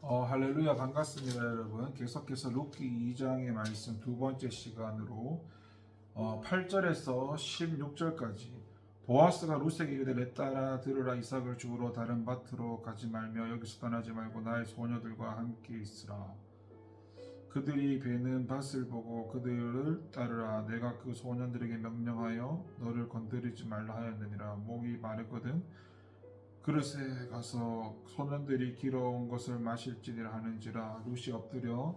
할렐루야 반갑습니다 여러분. 계속해서 룻기 2장의 말씀 두 번째 시간으로 8절에서 16절까지 보아스가 룻에게 이르되 내 딸아 들으라 이삭을 주우러 다른 밭으로 가지 말며 여기서 떠나지 말고 나의 소녀들과 함께 있으라. 그들이 베는 밭을 보고 그들을 따르라. 내가 그 소년들에게 명령하여 너를 건드리지 말라 하였느니라. 목이 마르거든 그릇에 가서 소년들이 길어온 것을 마실지니라 하는지라. 룻이 엎드려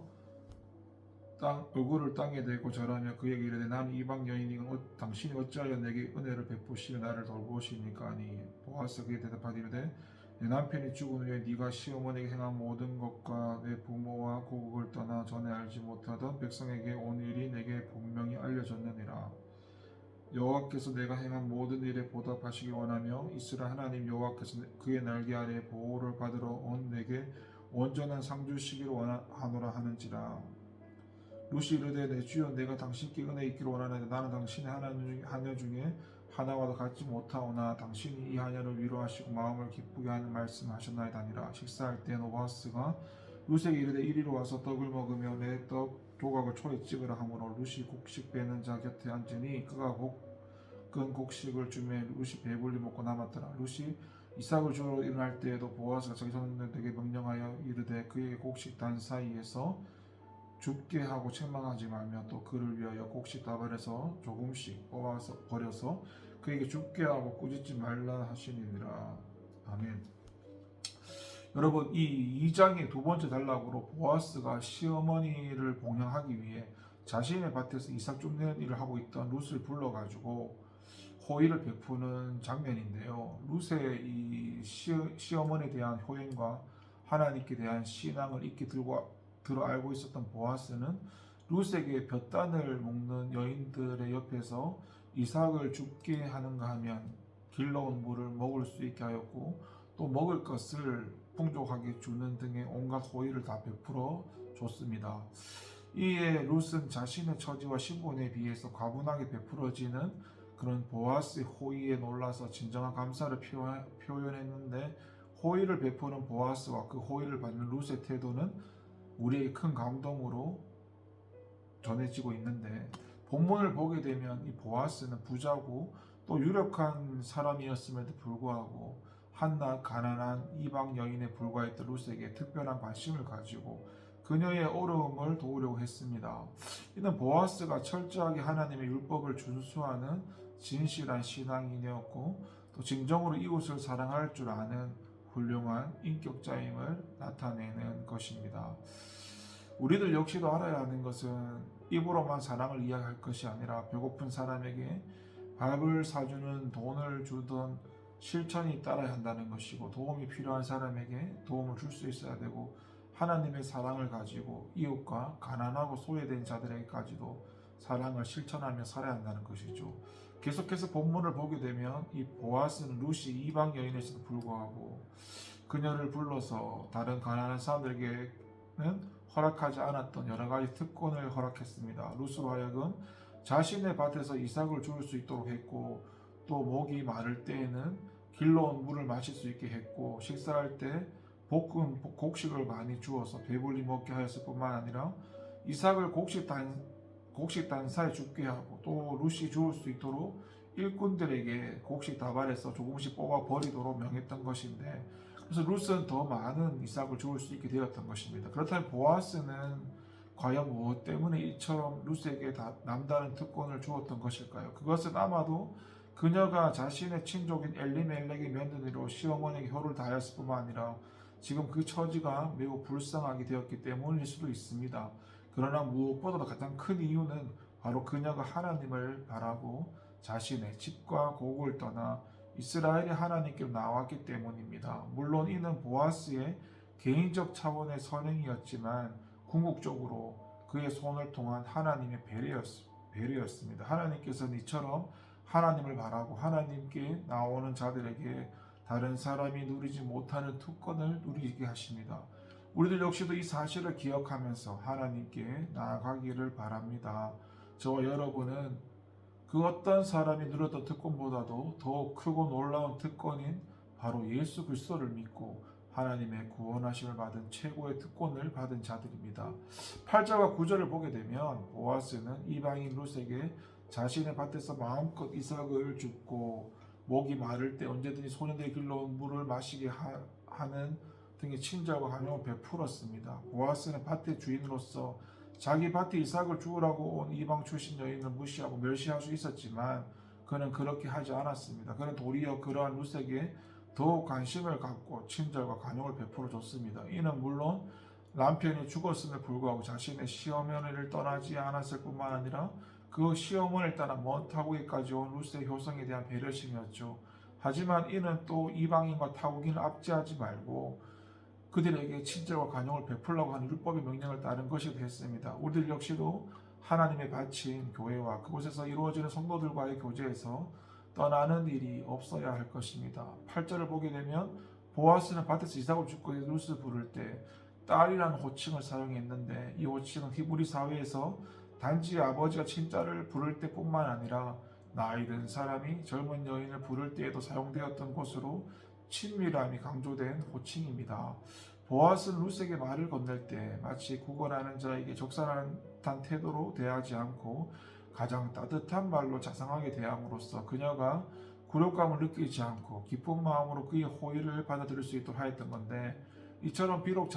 얼굴을 땅에 대고 절하며 그에게 이르되 나는 이방 여인이니 당신이 어찌하여 내게 은혜를 베푸시며 나를 돌보시니까 하니 보아스가 그에 대답하되 이르되 내 남편이 죽은 후에 네가 시어머니에게 행한 모든 것과 내 부모와 고국을 떠나 전에 알지 못하던 백성에게 온 일이 내게 분명히 알려졌느니라. 여호와께서 내가 행한 모든 일에 보답하시기 원하며 이스라엘 하나님 여호와께서 그의 날개 아래 보호를 받으러 온 내게 온전한 상 주시기를 원하노라 하는지라. 룻이 이르되 내 주여 내가 당신께 은혜 있기를 원하는데 나는 당신의 하녀 중에 하나와도 같지 못하오나 당신이 이 하녀를 위로하시고 마음을 기쁘게 하는 말씀하셨나이다니라. 식사할 때 보아스가 룻에게 이르되 이리로 와서 떡을 먹으며 내 떡 조각을 초에 찍으라 하므로 룻이 곡식 베는 자 곁에 앉으니 그가 볶은 곡식을 주매 룻이 배불리 먹고 남았더라. 룻이 이삭을 주러 일어날 때에도 보아스가 자기 손들에게 명령하여 이르되 그에게 곡식 단 사이에서 줍게 하고 책망하지 말며 또 그를 위하여 곡식 다발에서 조금씩 뽑아서 버려서 그에게 줍게 하고 꾸짖지 말라 하시니라. 아멘. 여러분, 이 2장의 두 번째 단락으로 보아스가 시어머니를 봉양하기 위해 자신의 밭에서 이삭 줍는 일을 하고 있던 룻을 불러가지고 호의를 베푸는 장면인데요. 룻의 이 시어머니에 대한 효행과 하나님께 대한 신앙을 익히 들어 알고 있었던 보아스는 룻에게 볕단을 먹는 여인들의 옆에서 이삭을 줍게 하는가 하면 길러온 물을 먹을 수 있게 하였고 또 먹을 것을 풍족하게 주는 등의 온갖 호의를 다 베풀어 줬습니다. 이에 룻은 자신의 처지와 신분에 비해서 과분하게 베풀어지는 그런 보아스의 호의에 놀라서 진정한 감사를 표현했는데 호의를 베푸는 보아스와 그 호의를 받는 룻의 태도는 우리에게 큰 감동으로 전해지고 있는데 본문을 보게 되면 이 보아스는 부자고 또 유력한 사람이었음에도 불구하고 한낱 가난한 이방 여인에 불과했던 룻에게 특별한 관심을 가지고 그녀의 어려움을 도우려고 했습니다. 이는 보아스가 철저하게 하나님의 율법을 준수하는 진실한 신앙인이었고 또 진정으로 이웃을 사랑할 줄 아는 훌륭한 인격자임을 나타내는 것입니다. 우리들 역시도 알아야 하는 것은 입으로만 사랑을 이야기할 것이 아니라 배고픈 사람에게 밥을 사주는 돈을 주던 실천이 따라야 한다는 것이고 도움이 필요한 사람에게 도움을 줄 수 있어야 되고 하나님의 사랑을 가지고 이웃과 가난하고 소외된 자들에게까지도 사랑을 실천하며 살아야 한다는 것이죠. 계속해서 본문을 보게 되면 이 보아스는 룻이 이방 여인에서도 불구하고 그녀를 불러서 다른 가난한 사람들에게는 허락하지 않았던 여러 가지 특권을 허락했습니다. 룻으로 하여금 자신의 밭에서 이삭을 주울 수 있도록 했고 또 목이 마를 때에는 길러온 물을 마실 수 있게 했고 식사할 때 볶은 곡식을 많이 주어서 배불리 먹게 하였을 뿐만 아니라 이삭을 곡식 단사에 줍게 하고 또 룻이 주울 수 있도록 일꾼들에게 곡식 다발에서 조금씩 뽑아 버리도록 명했던 것인데 그래서 룻은 더 많은 이삭을 주울 수 있게 되었던 것입니다. 그렇다면 보아스는 과연 무엇 때문에 이처럼 룻에게 남다른 특권을 주었던 것일까요? 그것은 아마도 그녀가 자신의 친족인 엘리멜렉의 며느리로 시어머니에게 효를 다하였을 뿐만 아니라 지금 그 처지가 매우 불쌍하게 되었기 때문일 수도 있습니다. 그러나 무엇보다도 가장 큰 이유는 바로 그녀가 하나님을 바라고 자신의 집과 고국을 떠나 이스라엘의 하나님께로 나왔기 때문입니다. 물론 이는 보아스의 개인적 차원의 선행이었지만 궁극적으로 그의 손을 통한 하나님의 배려였습니다. 하나님께서는 이처럼 하나님을 바라고 하나님께 나오는 자들에게 다른 사람이 누리지 못하는 특권을 누리게 하십니다. 우리들 역시도 이 사실을 기억하면서 하나님께 나아가기를 바랍니다. 저와 여러분은 그 어떤 사람이 누렸던 특권보다도 더 크고 놀라운 특권인 바로 예수 그리스도를 믿고 하나님의 구원하심을 받은 최고의 특권을 받은 자들입니다. 8절과 9절을 보게 되면 보아스는 이방인 룻에게 자신의 밭에서 마음껏 이삭을 줍고 목이 마를 때 언제든지 소년들이 길러온 물을 마시게 하는 등의 친절과 관용을 베풀었습니다. 보아스는 밭의 주인으로서 자기 밭에 이삭을 주우라고 온 이방 출신 여인을 무시하고 멸시할 수 있었지만 그는 그렇게 하지 않았습니다. 그는 도리어 그러한 룻에게 더욱 관심을 갖고 친절과 관용을 베풀어 줬습니다. 이는 물론 남편이 죽었음에 불구하고 자신의 시어머니를 떠나지 않았을 뿐만 아니라 그 시어머니를 따라 먼 타국에까지 온 룻의 효성에 대한 배려심이었죠. 하지만 이는 또 이방인과 타국인을 압제하지 말고 그들에게 친절과 관용을 베풀라고 하는 율법의 명령을 따른 것이 됐습니다. 우리들 역시도 하나님의 밭인 교회와 그곳에서 이루어지는 성도들과의 교제에서 떠나는 일이 없어야 할 것입니다. 8절을 보게 되면 보아스는 밭에서 이삭을 줍고 룻을 부를 때 딸이라는 호칭을 사용했는데 이 호칭은 히브리 사회에서 단지 아버지가 친자를 부를 때뿐만 아니라 나이 든 사람이 젊은 여인을 부를 때에도 사용되었던 것으로 친밀함이 강조된 호칭입니다. 보아스는 룻에게 말을 건넬 때 마치 구걸하는 자에게 적산한 태도로 대하지 않고 가장 따뜻한 말로 자상하게 대함으로써 그녀가 굴욕감을 느끼지 않고 기쁜 마음으로 그의 호의를 받아들일 수 있도록 하였던 건데, 이처럼 비록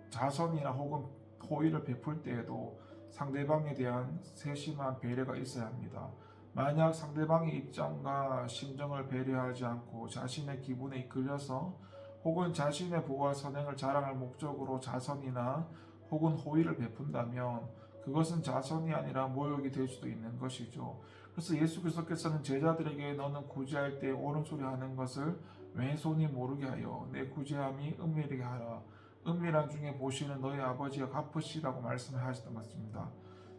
자선이나 혹은 호의를 베풀 때에도 상대방에 대한 세심한 배려가 있어야 합니다. 만약 상대방의 입장과 심정을 배려하지 않고 자신의 기분에 이끌려서 혹은 자신의 보호와 선행을 자랑할 목적으로 자선이나 혹은 호의를 베푼다면 그것은 자선이 아니라 모욕이 될 수도 있는 것이죠. 그래서 예수 그리스도께서는 제자들에게 너는 구제할 때 옳은 소리 하는 것을 왼손이 모르게 하여 내 구제함이 은밀하게 하라. 은밀한 중에 보시는 너희 아버지가 갚으시라고 말씀하셨던 것입니다.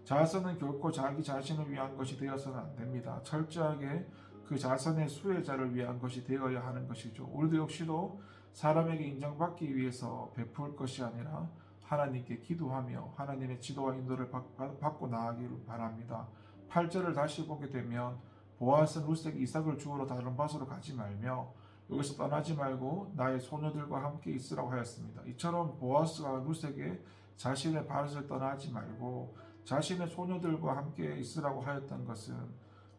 자선은 결코 자기 자신을 위한 것이 되어서는 안 됩니다. 철저하게 그 자선의 수혜자를 위한 것이 되어야 하는 것이죠. 우리도 역시도 사람에게 인정받기 위해서 베풀 것이 아니라 하나님께 기도하며 하나님의 지도와 인도를 받고 나아가기를 바랍니다. 8절을 다시 보게 되면 보아스는 룻에게 이삭을 주우러 다른 밭으로 가지 말며 여기서 떠나지 말고 나의 소녀들과 함께 있으라고 하였습니다. 이처럼 보아스가 룻에게 자신의 밭을 떠나지 말고 자신의 소녀들과 함께 있으라고 하였던 것은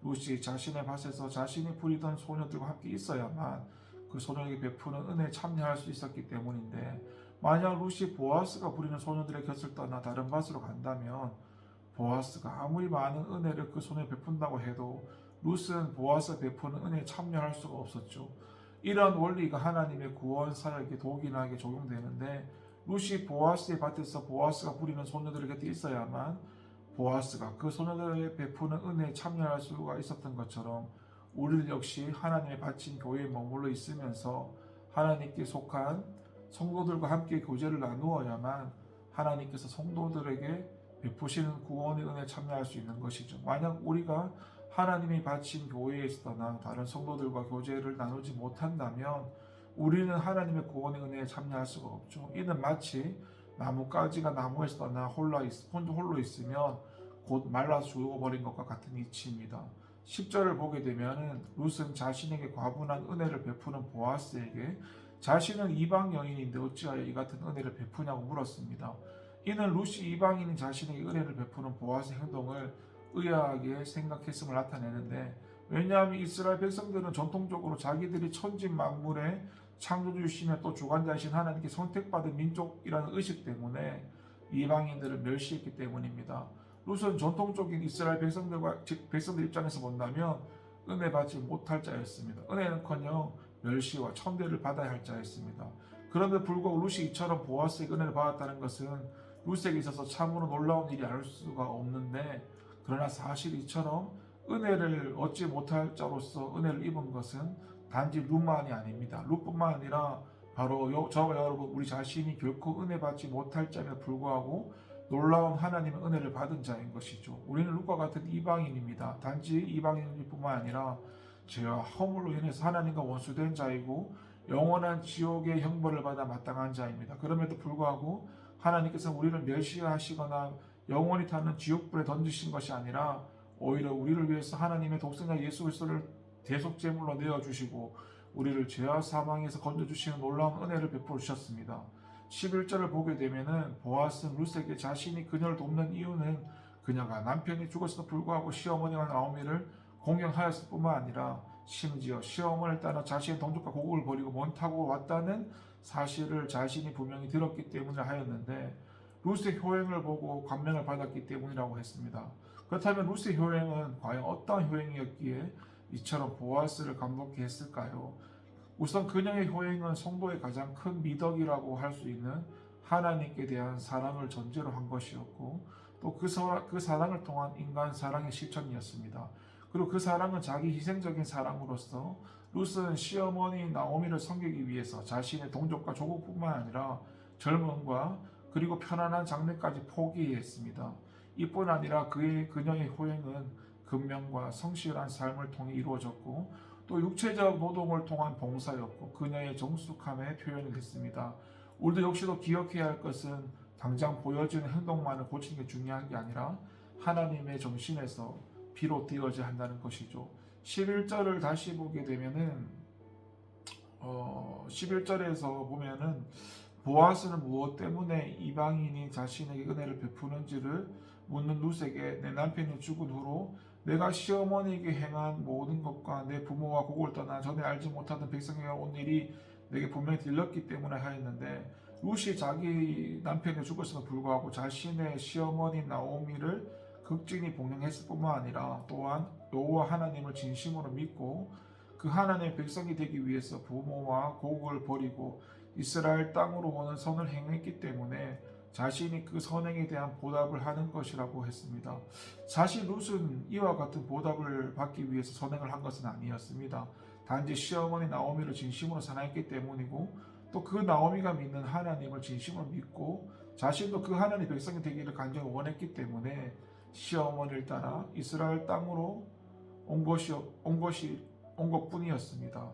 룻이 자신의 밭에서 자신이 부리던 소녀들과 함께 있어야만 그 소녀에게 베푸는 은혜에 참여할 수 있었기 때문인데, 만약 룻이 보아스가 부리는 소녀들의 곁을 떠나 다른 밭으로 간다면 보아스가 아무리 많은 은혜를 그 소녀에 베푼다고 해도 룻은 보아스가 베푸는 은혜에 참여할 수가 없었죠. 이러한 원리가 하나님의 구원 사역에 독일하게 적용되는데, 룻이 보아스의 밭에서 보아스가 부리는 소녀들의 곁에 있어야만 보아스가 그 소녀들에 베푸는 은혜에 참여할 수가 있었던 것처럼 우리들 역시 하나님의 밭인 교회에 머물러 있으면서 하나님께 속한 성도들과 함께 교제를 나누어야만 하나님께서 성도들에게 베푸시는 구원의 은혜에 참여할 수 있는 것이죠. 만약 우리가 하나님의 밭인 교회에서 떠나 다른 성도들과 교제를 나누지 못한다면 우리는 하나님의 구원의 은혜에 참여할 수가 없죠. 이는 마치 나뭇가지가 나무에서 떠나 혼자 홀로 있으면 곧 말라 죽어버린 것과 같은 이치입니다. 10절을 보게 되면 룻은 자신에게 과분한 은혜를 베푸는 보아스에게 자신은 이방 여인인데 어찌하여 이 같은 은혜를 베푸냐고 물었습니다. 이는 룻이 이방인인 자신에게 은혜를 베푸는 보아스의 행동을 의아하게 생각했음을 나타내는데, 왜냐하면 이스라엘 백성들은 전통적으로 자기들이 천지 만물의 창조주이시며 또 주관자이신 하나님께 선택받은 민족이라는 의식 때문에 이방인들을 멸시했기 때문입니다. 룻은 전통적인 이스라엘 백성들 입장에서 본다면 은혜 받지 못할 자였습니다. 은혜는커녕 멸시와 천대를 받아야 할 자였습니다. 그런데 불구하고 룻이 이처럼 보아스의 은혜를 받았다는 것은 룻에게 있어서 참으로 놀라운 일이 아닐 수가 없는데, 그러나 사실 이처럼 은혜를 얻지 못할 자로서 은혜를 입은 것은 단지 룻만이 아닙니다. 룻뿐만 아니라 바로 저와 여러분 우리 자신이 결코 은혜 받지 못할 자임에도 불구하고 놀라운 하나님의 은혜를 받은 자인 것이죠. 우리는 룻과 같은 이방인입니다. 단지 이방인일 뿐만 아니라 죄와 허물로 인해서 하나님과 원수된 자이고 영원한 지옥의 형벌을 받아 마땅한 자입니다. 그럼에도 불구하고 하나님께서 우리를 멸시하시거나 영원히 타는 지옥불에 던지신 것이 아니라 오히려 우리를 위해서 하나님의 독생자 예수 그리스도를 대속제물로 내어주시고 우리를 죄와 사망에서 건져주시는 놀라운 은혜를 베풀어 주셨습니다. 11절을 보게 되면은 보아스는 룻에게 자신이 그녀를 돕는 이유는 그녀가 남편이 죽었음에도 불구하고 시어머니와 나오미를 공경하였을 뿐만 아니라 심지어 시어머니를 따라 자신의 동족과 고국을 버리고 먼 타고 왔다는 사실을 자신이 분명히 들었기 때문에 하였는데 룻의 효행을 보고 감명을 받았기 때문이라고 했습니다. 그렇다면 룻의 효행은 과연 어떠한 효행이었기에 이처럼 보아스를 감동케 했을까요? 우선 그녀의 효행은 성도의 가장 큰 미덕이라고 할 수 있는 하나님께 대한 사랑을 전제로 한 것이었고 또 그 사랑을 통한 인간 사랑의 실천이었습니다. 그리고 그 사랑은 자기 희생적인 사랑으로서 룻은 시어머니 나오미를 섬기기 위해서 자신의 동족과 조국뿐만 아니라 젊음과 그리고 편안한 장래까지 포기했습니다. 이뿐 아니라 그녀의 호행은 근면과 성실한 삶을 통해 이루어졌고 또 육체적 노동을 통한 봉사였고 그녀의 정숙함의 표현을 했습니다. 우리도 역시도 기억해야 할 것은 당장 보여지는 행동만을 고치는 게 중요한 게 아니라 하나님의 정신에서 비롯되어져야 한다는 것이죠. 11절을 다시 보게 되면은 11절에서 보면은 보아스는 무엇 때문에 이방인이 자신에게 은혜를 베푸는지를 묻는 룻에게 내 남편이 죽은 후로 내가 시어머니에게 행한 모든 것과 내 부모와 고국을 떠나 전에 알지 못하던 백성에게 온 일이 내게 분명히 들렸기 때문에 하였는데 룻이 자기 남편이 죽었음에도 불구하고 자신의 시어머니 나오미를 극진히 복령했을 뿐만 아니라 또한 여호와 하나님을 진심으로 믿고 그 하나님의 백성이 되기 위해서 부모와 고국을 버리고 이스라엘 땅으로 오는 선을 행했기 때문에 자신이 그 선행에 대한 보답을 하는 것이라고 했습니다. 사실 룻은 이와 같은 보답을 받기 위해서 선행을 한 것은 아니었습니다. 단지 시어머니 나오미를 진심으로 사랑했기 때문이고 또 그 나오미가 믿는 하나님을 진심으로 믿고 자신도 그 하나님의 백성이 되기를 간절히 원했기 때문에 시어머니를 따라 이스라엘 땅으로 온 것뿐이었습니다.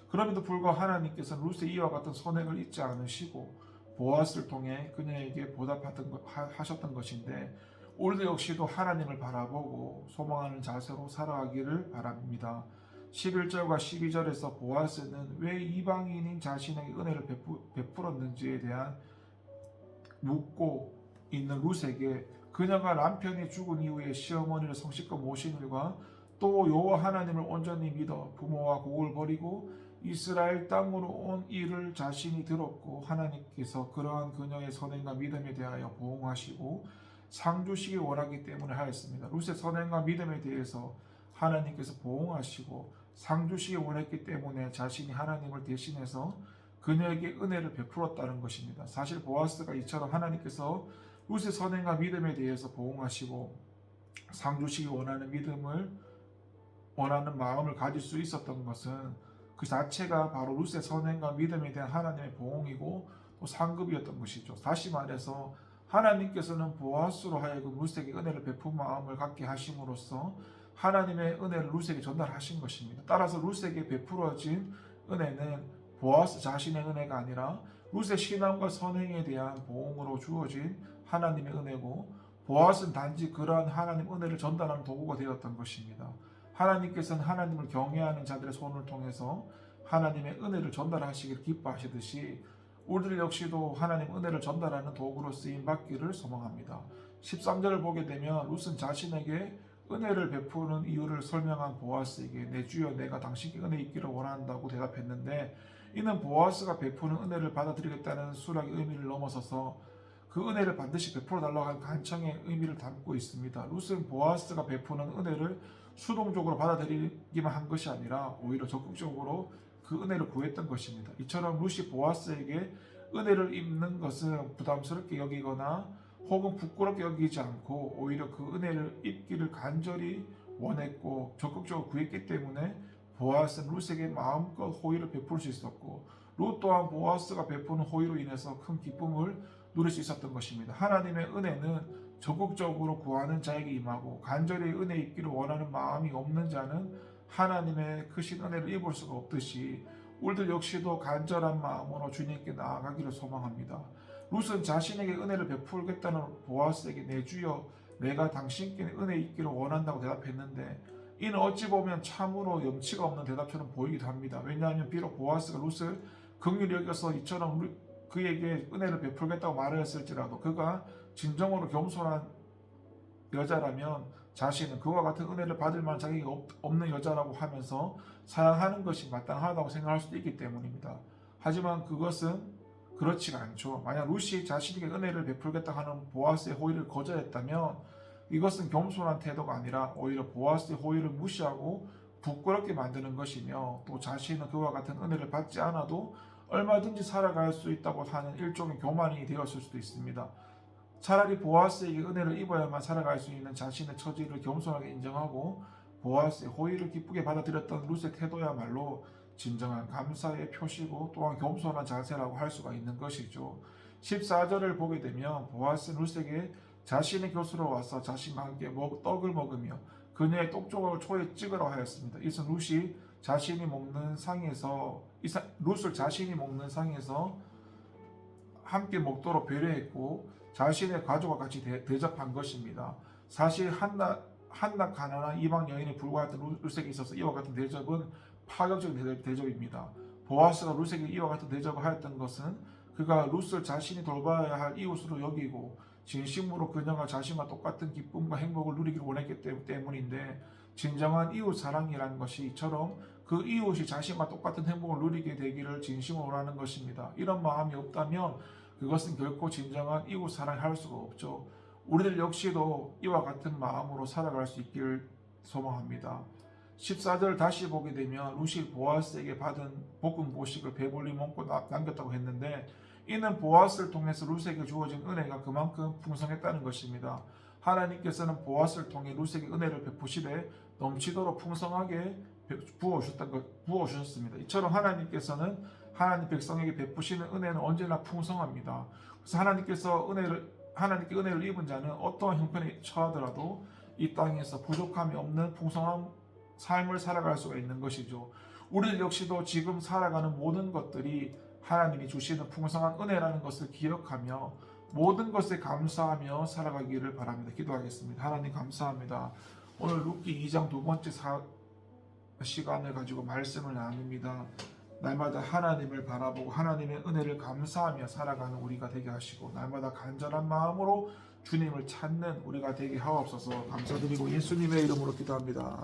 그럼에도 불구하고 하나님께서 룻의 이와 같은 선행을 잊지 않으시고 보아스를 통해 그녀에게 보답하셨던 것인데 오늘도 역시도 하나님을 바라보고 소망하는 자세로 살아가기를 바랍니다. 11절과 12절에서 보아스는 왜 이방인인 자신에게 은혜를 베풀었는지에 대한 묻고 있는 룻에게 그녀가 남편이 죽은 이후에 시어머니를 성실껏 모신 일과 또 여호와 하나님을 온전히 믿어 부모와 고국을 버리고 이스라엘 땅으로 온 일을 자신이 들었고 하나님께서 그러한 그녀의 선행과 믿음에 대하여 보응하시고 상 주시기 원하기 때문에 하였습니다. 룻의 선행과 믿음에 대해서 하나님께서 보응하시고 상 주시기 원했기 때문에 자신이 하나님을 대신해서 그녀에게 은혜를 베풀었다는 것입니다. 사실 보아스가 이처럼 하나님께서 룻의 선행과 믿음에 대해서 보응하시고 상 주시기 원하는 마음을 가질 수 있었던 것은 그 자체가 바로 룻의 선행과 믿음에 대한 하나님의 보응이고 또 상급이었던 것이죠. 다시 말해서 하나님께서는 보아스로 하여금 룻에게 은혜를 베푼 마음을 갖게 하심으로써 하나님의 은혜를 룻에게 전달하신 것입니다. 따라서 룻에게 베풀어진 은혜는 보아스 자신의 은혜가 아니라 룻의 신앙과 선행에 대한 보응으로 주어진 하나님의 은혜고 보아스는 단지 그러한 하나님 은혜를 전달하는 도구가 되었던 것입니다. 하나님께서는 하나님을 경외하는 자들의 손을 통해서 하나님의 은혜를 전달하시기를 기뻐하시듯이 우리들 역시도 하나님 은혜를 전달하는 도구로 쓰임받기를 소망합니다. 13절을 보게 되면 룻은 자신에게 은혜를 베푸는 이유를 설명한 보아스에게 내 주여 내가 당신께 은혜 있기를 원한다고 대답했는데 이는 보아스가 베푸는 은혜를 받아들이겠다는 수락의 의미를 넘어서서 그 은혜를 반드시 베풀어 달라고 하는 간청의 의미를 담고 있습니다. 룻은 보아스가 베푸는 은혜를 수동적으로 받아들이기만 한 것이 아니라 오히려 적극적으로 그 은혜를 구했던 것입니다. 이처럼 룻이 보아스에게 은혜를 입는 것은 부담스럽게 여기거나 혹은 부끄럽게 여기지 않고 오히려 그 은혜를 입기를 간절히 원했고 적극적으로 구했기 때문에 보아스는 룻에게 마음껏 호의를 베풀 수 있었고 룻 또한 보아스가 베푸는 호의로 인해서 큰 기쁨을 누릴 수 있었던 것입니다. 하나님의 은혜는 적극적으로 구하는 자에게 임하고 간절히 은혜 입기를 원하는 마음이 없는 자는 하나님의 크신 은혜를 입을 수가 없듯이 우리들 역시도 간절한 마음으로 주님께 나아가기를 소망합니다. 룻은 자신에게 은혜를 베풀겠다는 보아스에게 내 주여 내가 당신께 은혜 있기를 원한다고 대답했는데 이는 어찌 보면 참으로 염치가 없는 대답처럼 보이기도 합니다. 왜냐하면 비록 보아스가 룻을 긍휼히 여겨서 이처럼 그에게 은혜를 베풀겠다고 말하였을지라도 그가 진정으로 겸손한 여자라면 자신은 그와 같은 은혜를 받을 만한 자격이 없는 여자라고 하면서 사양하는 것이 마땅하다고 생각할 수도 있기 때문입니다. 하지만 그것은 그렇지가 않죠. 만약 룻이 자신에게 은혜를 베풀겠다 하는 보아스의 호의를 거절했다면 이것은 겸손한 태도가 아니라 오히려 보아스의 호의를 무시하고 부끄럽게 만드는 것이며 또 자신은 그와 같은 은혜를 받지 않아도 얼마든지 살아갈 수 있다고 하는 일종의 교만이 되었을 수도 있습니다. 차라리 보아스에게 은혜를 입어야만 살아갈 수 있는 자신의 처지를 겸손하게 인정하고 보아스의 호의를 기쁘게 받아들였던 룻의 태도야말로 진정한 감사의 표시고 또한 겸손한 자세라고 할 수가 있는 것이죠. 14절을 보게 되면 보아스는 룻에게 자신의 곁으로 와서 자신과 함께 떡을 먹으며 그녀의 똑조각을 초에 찍으라고 하였습니다. 이것은 룻을 자신이 먹는 상에서 함께 먹도록 배려했고 자신의 가족과 같이 대접한 것입니다. 사실 한낱 가난한 이방 여인에 불과했던 룻에게 있어서 이와 같은 대접은 파격적인 대접입니다. 보아스가 룻에게 이와 같은 대접을 하였던 것은 그가 룻을 자신이 돌봐야 할 이웃으로 여기고 진심으로 그녀가 자신과 똑같은 기쁨과 행복을 누리기를 원했기 때문인데 진정한 이웃 사랑이라는 것이 이처럼 그 이웃이 자신과 똑같은 행복을 누리게 되기를 진심으로 원하는 것입니다. 이런 마음이 없다면 그것은 결코 진정한 이웃 사랑을 할 수가 없죠. 우리들 역시도 이와 같은 마음으로 살아갈 수 있기를 소망합니다. 14절 다시 보게 되면 룻이 보아스에게 받은 볶은 보식을 배불리 먹고 남겼다고 했는데 이는 보아스를 통해서 룻에게 주어진 은혜가 그만큼 풍성했다는 것입니다. 하나님께서는 보아스를 통해 룻에게 은혜를 베푸시되 넘치도록 풍성하게 부어주셨습니다. 이처럼 하나님께서는 하나님 백성에게 베푸시는 은혜는 언제나 풍성합니다. 그래서 하나님께 은혜를 입은 자는 어떠한 형편에 처하더라도 이 땅에서 부족함이 없는 풍성한 삶을 살아갈 수가 있는 것이죠. 우리 역시도 지금 살아가는 모든 것들이 하나님이 주시는 풍성한 은혜라는 것을 기억하며 모든 것에 감사하며 살아가기를 바랍니다. 기도하겠습니다. 하나님 감사합니다. 오늘 룻기 2장 두 번째 시간을 가지고 말씀을 나눕니다. 날마다 하나님을 바라보고 하나님의 은혜를 감사하며 살아가는 우리가 되게 하시고 날마다 간절한 마음으로 주님을 찾는 우리가 되게 하옵소서. 감사드리고 예수님의 이름으로 기도합니다.